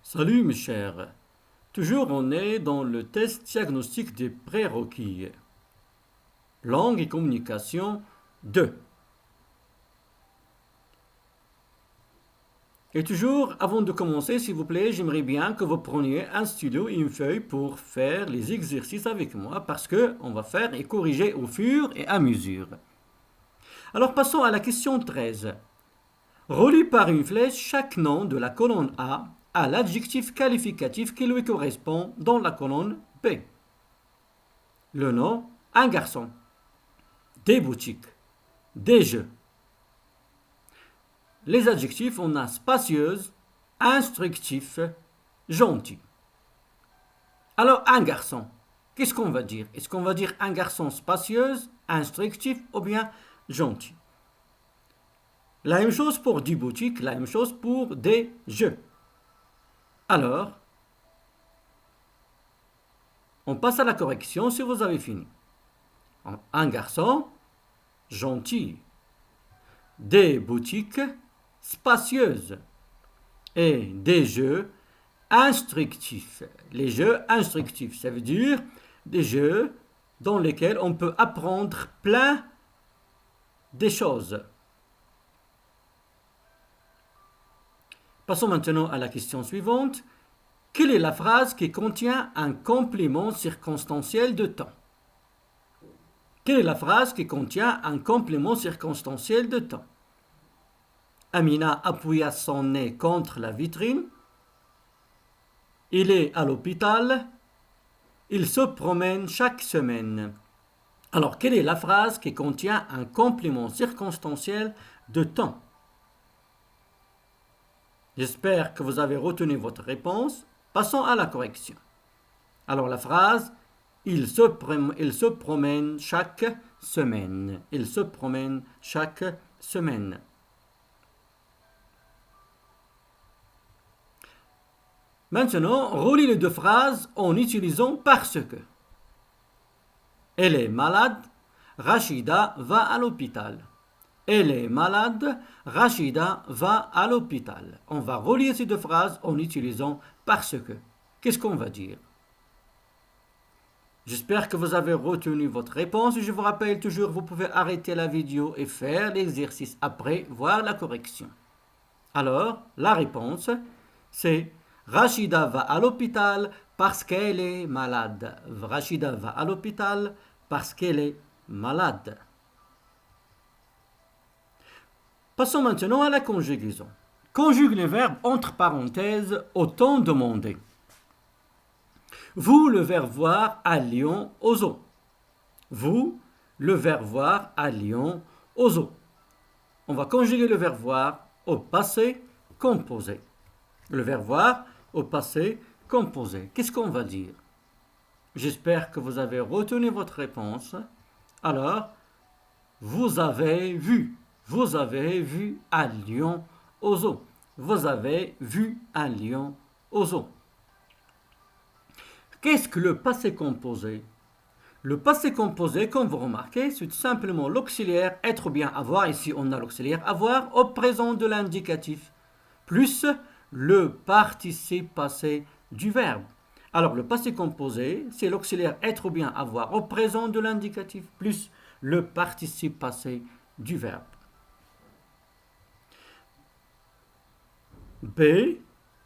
Salut mes chers. Toujours on est dans le test diagnostic des prérequis. Langue et communication 2. Et toujours, avant de commencer, s'il vous plaît, j'aimerais bien que vous preniez un stylo et une feuille pour faire les exercices avec moi parce que on va faire et corriger au fur et à mesure. Alors passons à la question 13. Relie par une flèche chaque nom de la colonne A à l'adjectif qualificatif qui lui correspond dans la colonne B. Le nom, un garçon, des boutiques, des jeux. Les adjectifs, on a spacieuse, instructif, gentil. Alors, un garçon, qu'est-ce qu'on va dire? Est-ce qu'on va dire un garçon spacieuse, instructif ou bien gentil? La même chose pour des boutiques, la même chose pour des jeux. Alors, on passe à la correction si vous avez fini. Un garçon, gentil. Des boutiques, spacieuses. Et des jeux instructifs. Les jeux instructifs, ça veut dire des jeux dans lesquels on peut apprendre plein de choses. Passons maintenant à la question suivante. Quelle est la phrase qui contient un complément circonstanciel de temps? Quelle est la phrase qui contient un complément circonstanciel de temps? Amina appuya son nez contre la vitrine. Il est à l'hôpital. Il se promène chaque semaine. Alors, quelle est la phrase qui contient un complément circonstanciel de temps? J'espère que vous avez retenu votre réponse. Passons à la correction. Alors, la phrase il se promène chaque semaine. Il se promène chaque semaine. Maintenant, relie les deux phrases en utilisant parce que. Elle est malade, Rachida va à l'hôpital. Elle est malade, Rachida va à l'hôpital. On va relier ces deux phrases en utilisant parce que. Qu'est-ce qu'on va dire? J'espère que vous avez retenu votre réponse. Je vous rappelle toujours, vous pouvez arrêter la vidéo et faire l'exercice après, voir la correction. Alors, la réponse, c'est Rachida va à l'hôpital parce qu'elle est malade. Rachida va à l'hôpital parce qu'elle est malade. Passons maintenant à la conjugaison. Conjugue les verbes entre parenthèses au temps demandé. Vous, le verbe voir, à Lyon, aux eaux. Vous, le verbe voir, à Lyon, aux eaux. On va conjuguer le verbe voir au passé composé. Le verbe voir au passé composé. Qu'est-ce qu'on va dire? J'espère que vous avez retenu votre réponse. Alors, vous avez vu. Vous avez vu un lion aux eaux. Vous avez vu un lion aux eaux. Qu'est-ce que le passé composé? Le passé composé, comme vous remarquez, c'est tout simplement l'auxiliaire être ou bien avoir. Ici, on a l'auxiliaire avoir au présent de l'indicatif, plus le participe passé du verbe. Alors, le passé composé, c'est l'auxiliaire être ou bien avoir au présent de l'indicatif, plus le participe passé du verbe. B.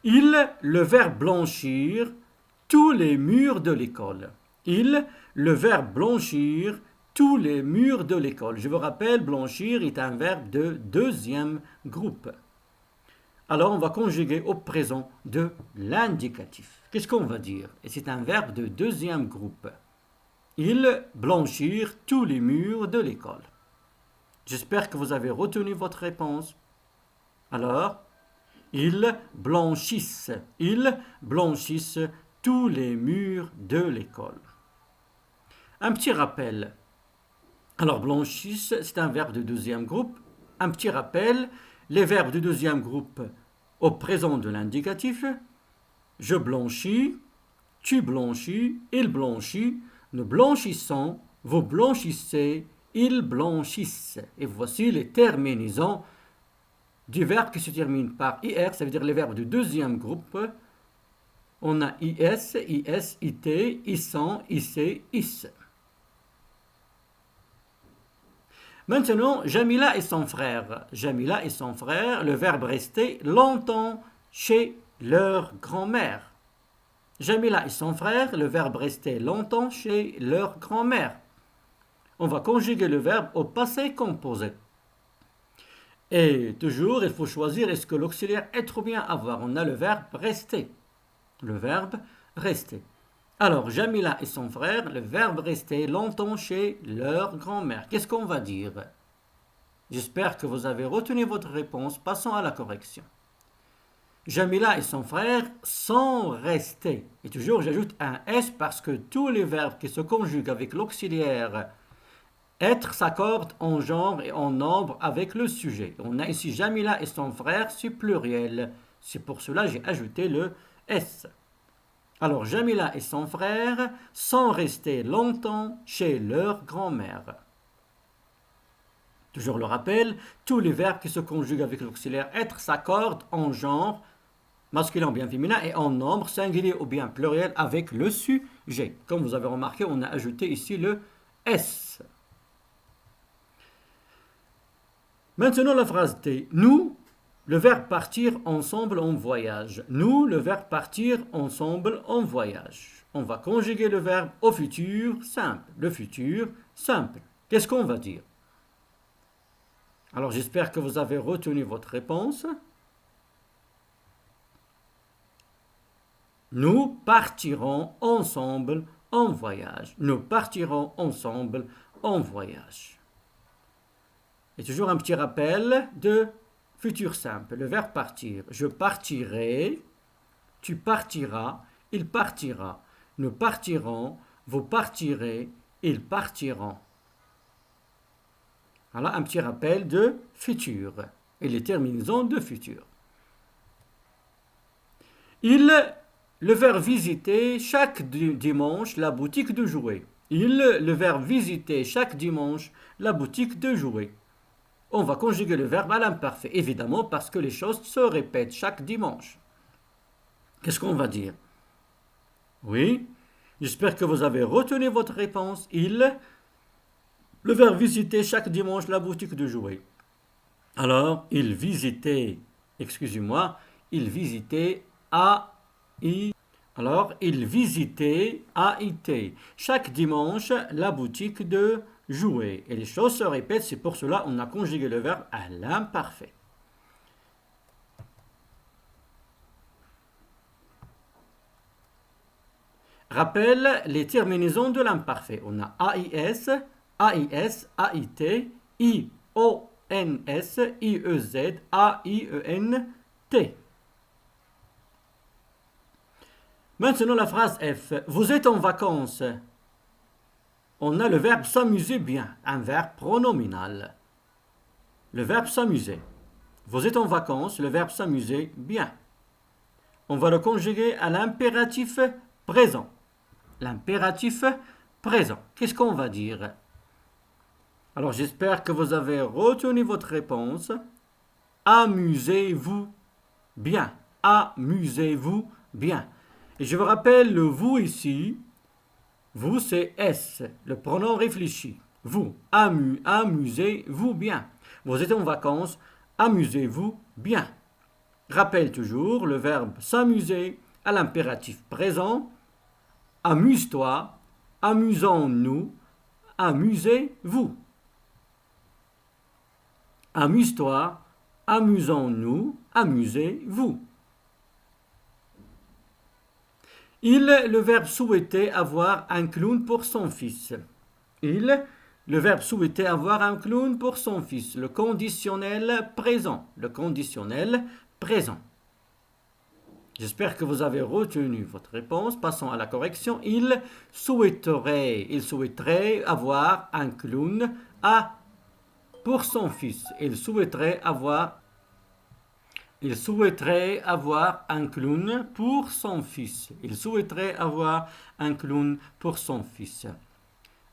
Il, le verbe blanchir, tous les murs de l'école. Il, le verbe blanchir, tous les murs de l'école. Je vous rappelle, blanchir est un verbe de deuxième groupe. Alors, on va conjuguer au présent de l'indicatif. Qu'est-ce qu'on va dire? Et c'est un verbe de deuxième groupe. Il blanchir tous les murs de l'école. J'espère que vous avez retenu votre réponse. Alors, ils blanchissent tous les murs de l'école. Un petit rappel. Alors, blanchissent, c'est un verbe de deuxième groupe. Un petit rappel, les verbes de deuxième groupe au présent de l'indicatif. Je blanchis, tu blanchis, il blanchit, nous blanchissons, vous blanchissez, ils blanchissent. Et voici les terminaisons du verbe qui se termine par IR, ça veut dire les verbes du deuxième groupe On a IS, IS, IT, ISAN, IC, IS. Maintenant, Jamila et son frère. Jamila et son frère, le verbe rester longtemps chez leur grand-mère. Jamila et son frère, le verbe rester longtemps chez leur grand-mère. On va conjuguer le verbe au passé composé. Et toujours, il faut choisir est-ce que l'auxiliaire être ou bien avoir. On a le verbe rester. Le verbe rester. Alors, Jamila et son frère, le verbe rester longtemps chez leur grand-mère. Qu'est-ce qu'on va dire? J'espère que vous avez retenu votre réponse. Passons à la correction. Jamila et son frère sont restés. Et toujours, j'ajoute un S parce que tous les verbes qui se conjuguent avec l'auxiliaire être s'accordent en genre et en nombre avec le sujet. On a ici Jamila et son frère, c'est pluriel. C'est pour cela que j'ai ajouté le S. Alors, Jamila et son frère sont restés longtemps chez leur grand-mère. Toujours le rappel, tous les verbes qui se conjuguent avec l'auxiliaire être s'accordent en genre, masculin ou bien féminin, et en nombre, singulier ou bien pluriel, avec le sujet. Comme vous avez remarqué, on a ajouté ici le S. Maintenant, la phrase T. Nous, le verbe partir ensemble en voyage. Nous, le verbe partir ensemble en voyage. On va conjuguer le verbe au futur simple. Le futur simple. Qu'est-ce qu'on va dire? Alors, j'espère que vous avez retenu votre réponse. Nous partirons ensemble en voyage. Nous partirons ensemble en voyage. Et toujours un petit rappel de futur simple. Le verbe partir. Je partirai, tu partiras, il partira. Nous partirons, vous partirez, ils partiront. Voilà un petit rappel de futur et les terminaisons de futur. Le verbe visiter chaque dimanche la boutique de jouets. Le verbe visiter chaque dimanche la boutique de jouets. On va conjuguer le verbe à l'imparfait, évidemment, parce que les choses se répètent chaque dimanche. Qu'est-ce qu'on va dire? Oui, j'espère que vous avez retenu votre réponse. Le verbe visiter chaque dimanche la boutique de jouets. Alors, il visitait AIT chaque dimanche la boutique de jouets. Et les choses se répètent, c'est pour cela qu'on a conjugué le verbe à l'imparfait. Rappelle les terminaisons de l'imparfait. On a AIS, AIS, AIT, IONS, IEZ, AIENT. Maintenant la phrase F. Vous êtes en vacances. On a le verbe s'amuser bien, un verbe pronominal. Le verbe s'amuser. Vous êtes en vacances, le verbe s'amuser bien. On va le conjuguer à l'impératif présent. L'impératif présent. Qu'est-ce qu'on va dire? Alors j'espère que vous avez retenu votre réponse. Amusez-vous bien. Amusez-vous bien. Et je vous rappelle le vous ici. Vous c'est S, le pronom réfléchi. Vous, amusez-vous bien. Vous êtes en vacances, amusez-vous bien. Rappelle toujours le verbe s'amuser à l'impératif présent. Amuse-toi, amusons-nous, amusez-vous. Amuse-toi, amusons-nous, amusez-vous. Le verbe souhaiter avoir un clown pour son fils. Le verbe souhaiter avoir un clown pour son fils. Le conditionnel présent. Le conditionnel présent. J'espère que vous avez retenu votre réponse. Passons à la correction. Il souhaiterait avoir un clown pour son fils. Il souhaiterait avoir un clown pour son fils. Il souhaiterait avoir un clown pour son fils.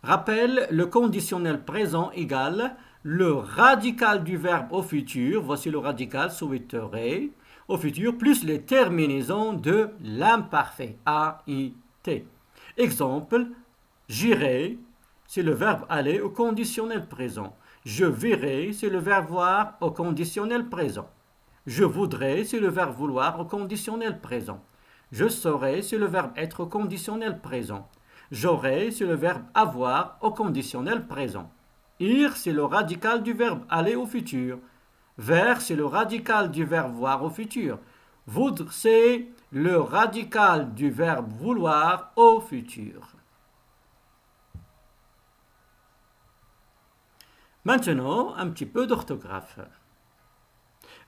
Rappel, le conditionnel présent égale le radical du verbe au futur. Voici le radical souhaiterait. au futur plus les terminaisons de l'imparfait, A, I, T. Exemple, j'irai, c'est le verbe aller au conditionnel présent. Je verrai, c'est le verbe voir au conditionnel présent. Je voudrais, c'est le verbe vouloir au conditionnel présent. Je saurai, c'est le verbe être au conditionnel présent. J'aurai, c'est le verbe avoir au conditionnel présent. Ir, c'est le radical du verbe aller au futur. Vers, c'est le radical du verbe voir au futur. Voudre, c'est le radical du verbe vouloir au futur. Maintenant, un petit peu d'orthographe.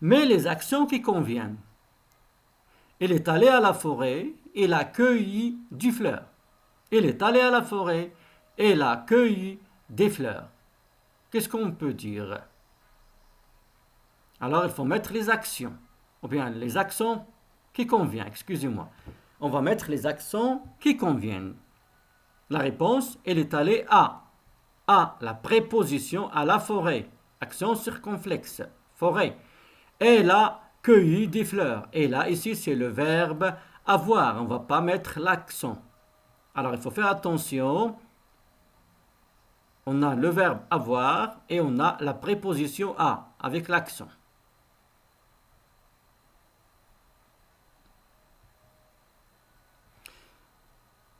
Mais les actions qui conviennent. Il est allé à la forêt, il a cueilli du fleur. Il est allé à la forêt, il a cueilli des fleurs. Qu'est-ce qu'on peut dire? Alors, il faut mettre les actions, ou bien les accents qui conviennent, excusez-moi. On va mettre les accents qui conviennent. La réponse, il est allé à. A, la préposition à la forêt. Accent circonflexe, forêt. Elle a cueilli des fleurs. Et là, ici, c'est le verbe avoir. On ne va pas mettre l'accent. Alors, il faut faire attention. On a le verbe avoir et on a la préposition à avec l'accent.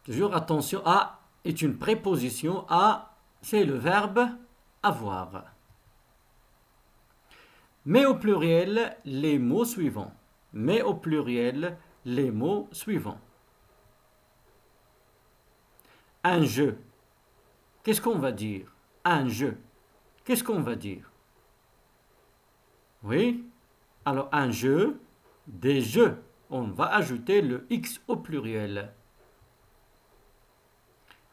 Toujours attention, à est une préposition. À, c'est le verbe avoir. Mais au pluriel, les mots suivants. Mais au pluriel, les mots suivants. Un jeu. Qu'est-ce qu'on va dire? Un jeu. Qu'est-ce qu'on va dire? Oui? Alors, un jeu, des jeux. On va ajouter le X au pluriel.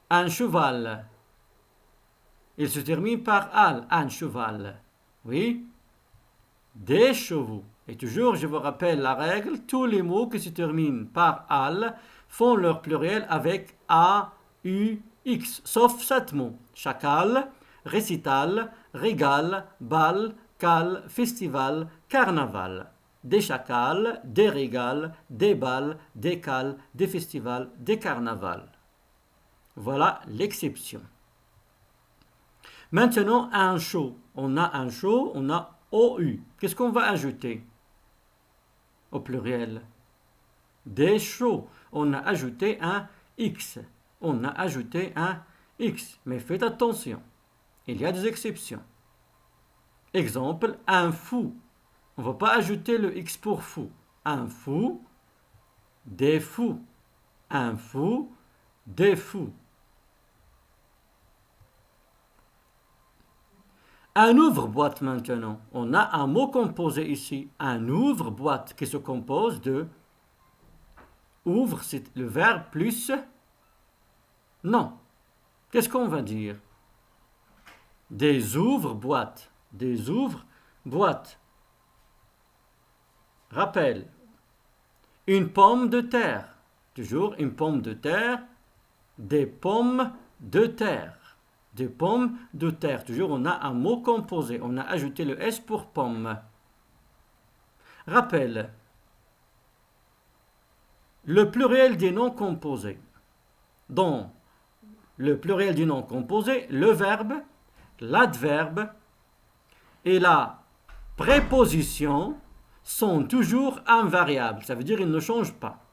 Un cheval. Il se termine par al, un cheval. Oui? Des chevaux. Et toujours, je vous rappelle la règle, tous les mots qui se terminent par al font leur pluriel avec a, u, x, sauf 7 mots. Chacal, récital, régal, bal, cal, festival, carnaval. Des chacals, des régals, des bals, des cals, des festivals, des carnavals. Voilà l'exception. Maintenant, un show. On a un show, on a OU. Qu'est-ce qu'on va ajouter au pluriel? Des shows. On a ajouté un X. On a ajouté un X. Mais faites attention. Il y a des exceptions. Exemple, un fou. On ne va pas ajouter le X pour fou. Un fou, des fous. Un fou, des fous. Un ouvre-boîte maintenant. On a un mot composé ici. Un ouvre-boîte qui se compose de ouvre, c'est le verbe plus non. Qu'est-ce qu'on va dire? Des ouvre-boîtes. Des ouvre-boîtes. Rappel. Une pomme de terre. Toujours une pomme de terre. Des pommes de terre. Des pommes de terre. Toujours, on a un mot composé. On a ajouté le S pour pomme. Rappel. Le pluriel des noms composés. Dans le pluriel du nom composé, le verbe, l'adverbe et la préposition sont toujours invariables. Ça veut dire qu'ils ne changent pas.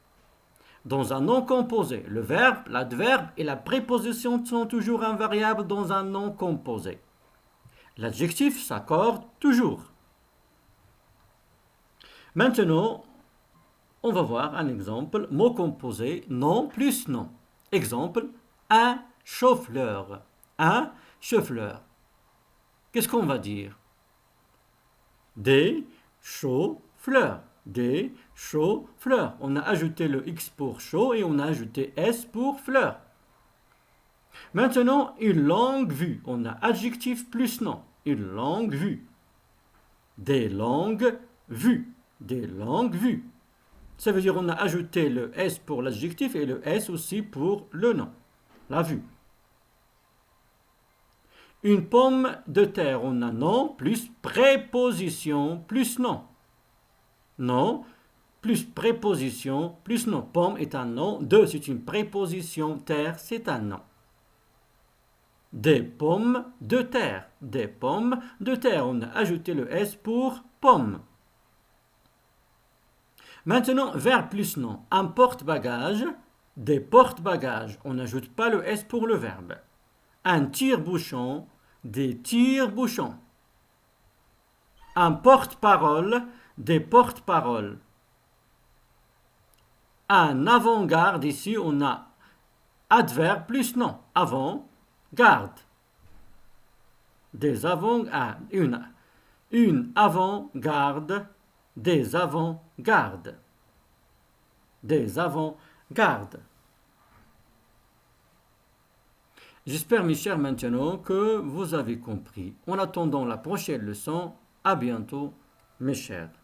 Dans un nom composé, le verbe, l'adverbe et la préposition sont toujours invariables dans un nom composé. L'adjectif s'accorde toujours. Maintenant, on va voir un exemple. Mot composé, nom plus nom. Exemple, un chauffeur. Un chauffeur. Qu'est-ce qu'on va dire? Des chauffeurs. Des chauffeurs. On a ajouté le X pour chaud et on a ajouté S pour fleur. Maintenant, une longue vue. On a adjectif plus nom. Une longue vue. Des longues vues. Des longues vues. Ça veut dire qu'on a ajouté le S pour l'adjectif et le S aussi pour le nom. La vue. Une pomme de terre. On a nom plus préposition plus nom. Non, plus préposition, plus nom. Pomme est un nom. De, c'est une préposition. Terre, c'est un nom. Des pommes de terre. Des pommes de terre. On a ajouté le S pour pomme. Maintenant, verbe plus nom. Un porte-bagages. Des porte-bagages. On n'ajoute pas le S pour le verbe. Un tire-bouchon. Des tire-bouchons. Un porte-parole. Des porte-paroles. Un avant-garde, ici on a adverbe plus nom. Avant, garde. Des avant, une avant-garde, des avant-gardes. Des avant-gardes. J'espère, mes chers, maintenant que vous avez compris. En attendant la prochaine leçon, à bientôt, mes chers.